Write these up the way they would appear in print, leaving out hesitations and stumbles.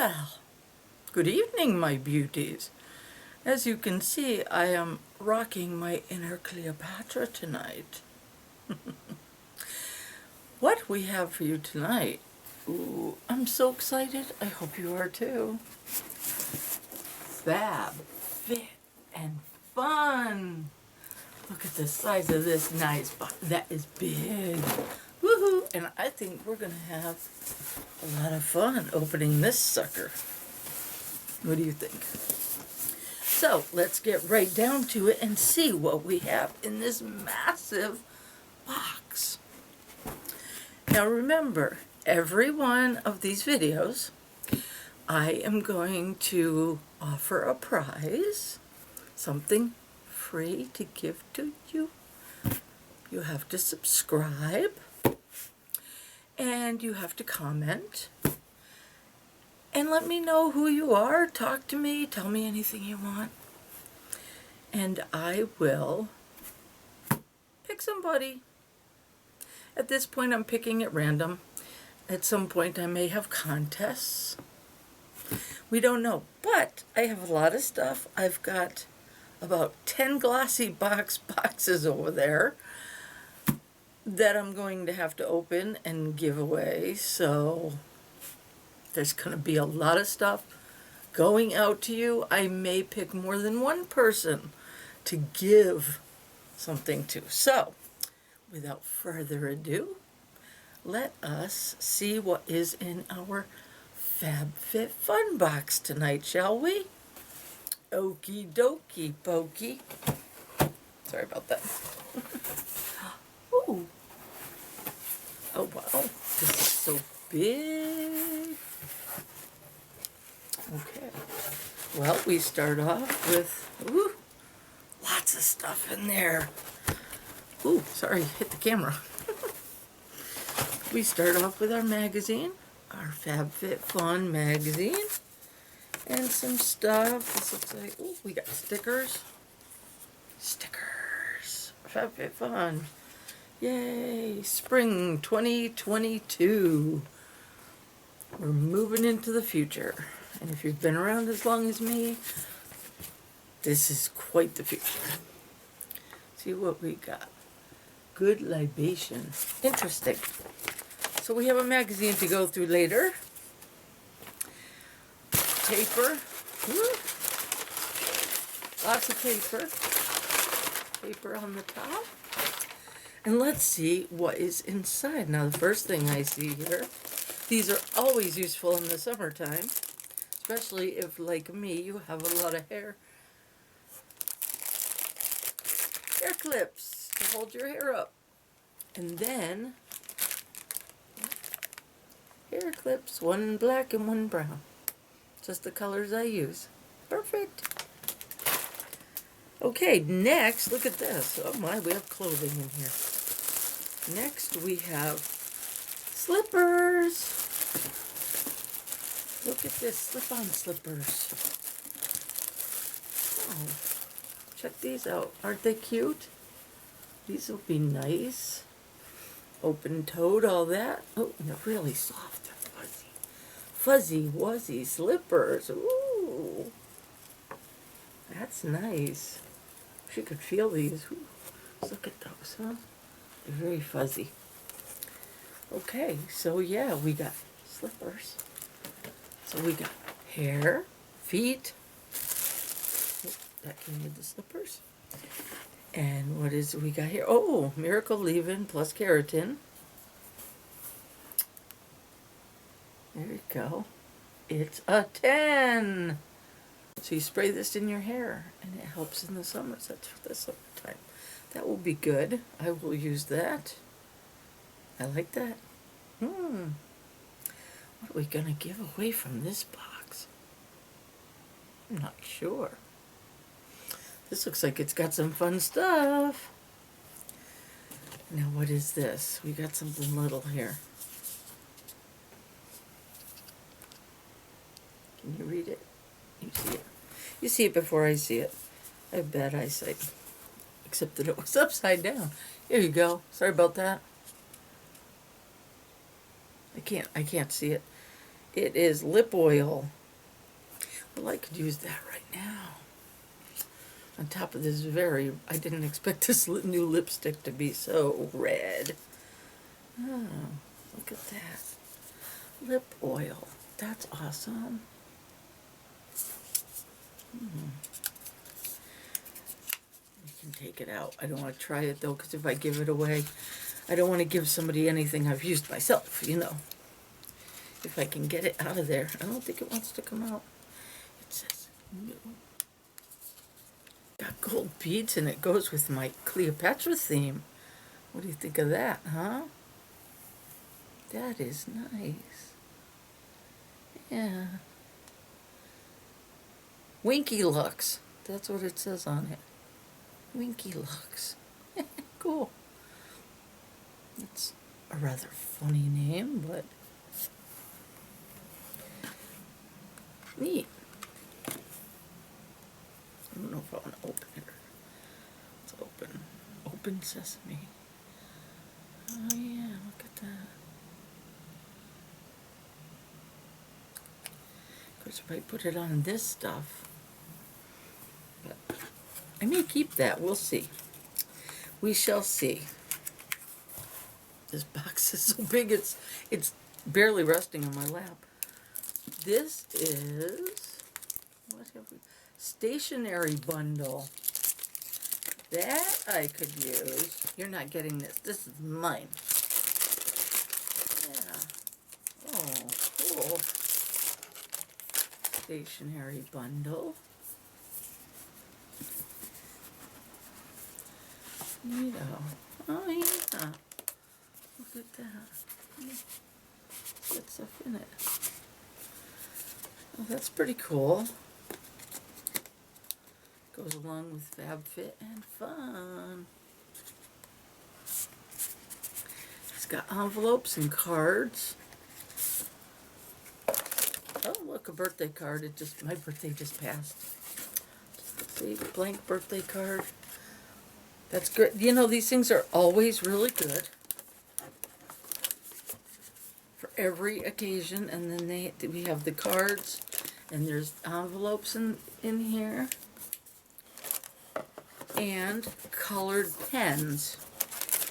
Well, good evening, my beauties. As you can see, I am rocking my inner Cleopatra tonight. What we have for you tonight, ooh, I'm so excited. I hope you are too. Fab Fit and Fun. Look at the size of this nice box. That is big. Woohoo! And I think we're going to have a lot of fun opening this sucker. What do you think? So let's get right down to it and see what we have in this massive box. Now remember, every one of these videos, I am going to offer a prize, something free to give to you. You have to subscribe, and you have to comment, and let me know who you are. Talk to me, tell me anything you want, and I will pick somebody. At this point, I'm picking at random. At some point, I may have contests. We don't know, but I have a lot of stuff. I've got about 10 glossy boxes over there that I'm going to have to open and give away. So there's going to be a lot of stuff going out to you. I may pick more than one person to give something to. So without further ado, let us see what is in our Fab Fit Fun box tonight, shall we? Okie dokie pokey. Sorry about that. Ooh. Oh wow, this is so big. Okay. Well, we start off with lots of stuff in there. Ooh, sorry, hit the camera. We start off with our magazine, our Fab Fit Fun magazine, and some stuff. This looks like, ooh, we got stickers. Stickers. Fab Fit Fun. Yay, spring 2022. We're moving into the future. And if you've been around as long as me, this is quite the future. See what we got. Good libation. Interesting. So we have a magazine to go through later. Paper. Lots of paper. Paper on the top. And let's see what is inside. Now the first thing I see here, these are always useful in the summertime, especially if, like me, you have a lot of hair clips to hold your hair up. And then hair clips, one black and one brown. Just the colors I use. Perfect. Okay, next, look at this. Oh my, we have clothing in here. Next we have slippers. Look at this, slip-on slippers. Oh, check these out. Aren't they cute? These will be nice. Open-toed, all that. Oh, and they're really soft and fuzzy. Fuzzy, wuzzy slippers. Ooh, that's nice. Wish you could feel these. Ooh, look at those, huh? They're very fuzzy. Okay, so yeah, we got slippers. So we got hair, feet. Oh, that came with the slippers. And what is it we got here? Oh, Miracle Leave-In plus Keratin. There you go. It's a 10. So you spray this in your hair, and it helps in the summers. That's for the summertime. That will be good. I will use that. I like that. What are we going to give away from this box? I'm not sure. This looks like it's got some fun stuff. Now what is this? We got something little here. Can you read it? You see it. You see it before I see it. I have bad eyesight. Except that it was upside down. Here you go. Sorry about that. I can't see it. It is lip oil. Well, I could use that right now. On top of this I didn't expect this new lipstick to be so red. Oh, look at that. Lip oil. That's awesome. You can take it out. I don't want to try it though, because if I give it away, I don't want to give somebody anything I've used myself, you know. If I can get it out of there. I don't think it wants to come out. It says no. Got gold beads and it goes with my Cleopatra theme. What do you think of that, huh? That is nice. Yeah. Winky Lux. That's what it says on it. Winky Lux. Cool. It's a rather funny name, but neat. I don't know if I want to open it. It's open. Open sesame. Oh yeah, look at that. Of course, if I put it on this stuff, but I may keep that. We'll see. We shall see. This box is so big, it's barely resting on my lap. This is, what have we? Stationery bundle. That I could use. You're not getting this. This is mine. Yeah. Oh, cool. Stationery bundle. Neato. Oh yeah. Look at that. Get stuff in it. Oh, that's pretty cool. Goes along with Fab Fit and Fun. It's got envelopes and cards. Oh, look, a birthday card. My birthday just passed. See, blank birthday card. That's good. You know, these things are always really good for every occasion. And then we have the cards, and there's envelopes in here, and colored pens.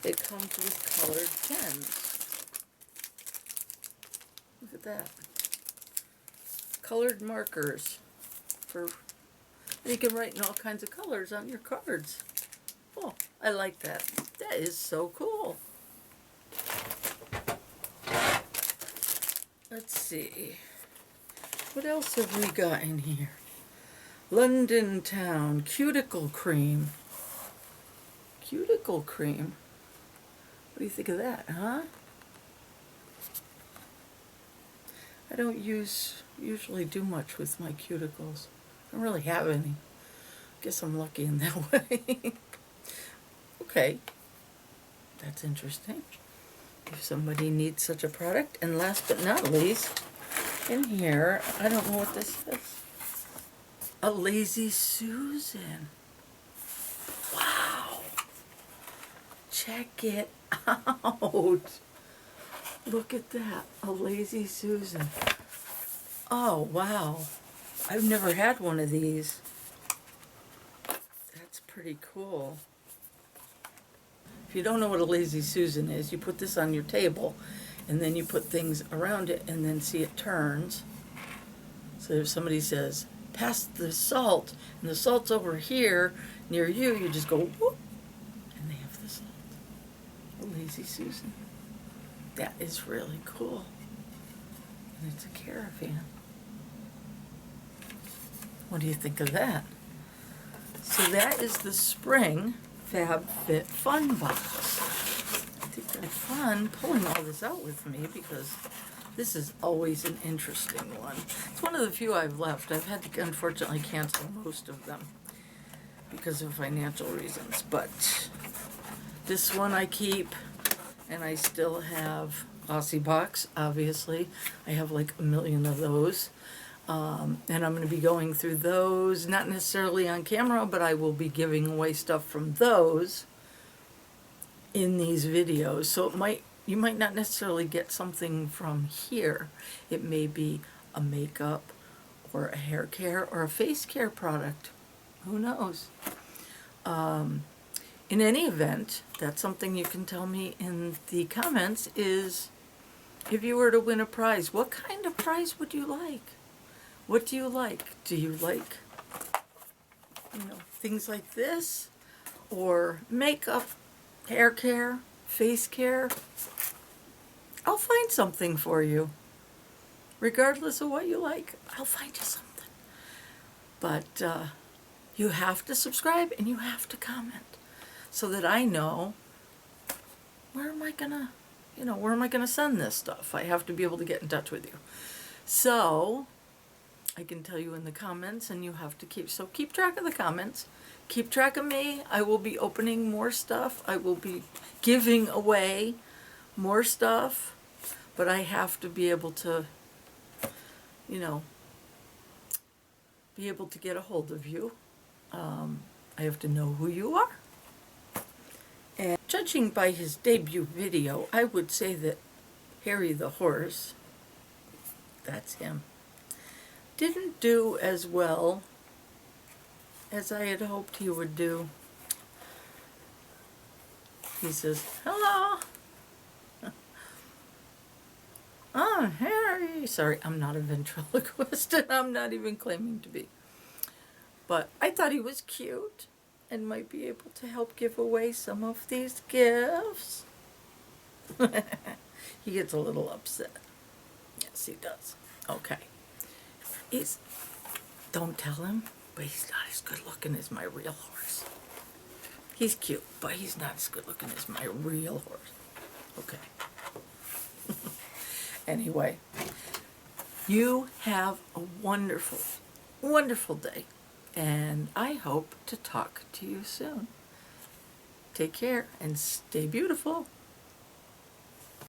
It comes with colored pens. Look at that. Colored markers. You can write in all kinds of colors on your cards. Oh, I like that. That is so cool. Let's see. What else have we got in here? London Town cuticle cream. Cuticle cream. What do you think of that, huh? I don't usually do much with my cuticles. I don't really have any. Guess I'm lucky in that way. Okay. That's interesting. If somebody needs such a product. And last but not least, in here, I don't know what this is. A Lazy Susan. Wow. Check it out. Look at that. A Lazy Susan. Oh, wow. I've never had one of these. That's pretty cool. If you don't know what a Lazy Susan is, you put this on your table, and then you put things around it, and then see it turns. So if somebody says, pass the salt, and the salt's over here near you, you just go whoop, and they have the salt. A Lazy Susan. That is really cool. And it's a caravan. What do you think of that? So that is the spring Fab Fit Fun box. I think they're fun pulling all this out with me because this is always an interesting one. It's one of the few I've left. I've had to unfortunately cancel most of them because of financial reasons. But this one I keep, and I still have Aussie box, obviously. I have like a million of those. And I'm going to be going through those, not necessarily on camera, but I will be giving away stuff from those in these videos. So it might you might not necessarily get something from here. It may be a makeup or a hair care or a face care product. Who knows? In any event, that's something you can tell me in the comments is, if you were to win a prize, what kind of prize would you like? What do you like? Do you like, things like this? Or makeup, hair care, face care? I'll find something for you. Regardless of what you like, I'll find you something. But you have to subscribe and you have to comment so that I know where am I gonna send this stuff. I have to be able to get in touch with you. So I can tell you in the comments, and you have to keep track of the comments. Keep track of me. I will be opening more stuff. I will be giving away more stuff, but I have to be able to, be able to get a hold of you. I have to know who you are. And judging by his debut video, I would say that Harry the horse, that's him, didn't do as well as I had hoped he would do. He says, "Hello." "Oh, Harry." Sorry, I'm not a ventriloquist, and I'm not even claiming to be. But I thought he was cute and might be able to help give away some of these gifts. He gets a little upset. Yes, he does. Okay. Don't tell him, but he's not as good looking as my real horse. He's cute, but he's not as good looking as my real horse. Okay. Anyway, you have a wonderful, wonderful day, and I hope to talk to you soon. Take care and stay beautiful.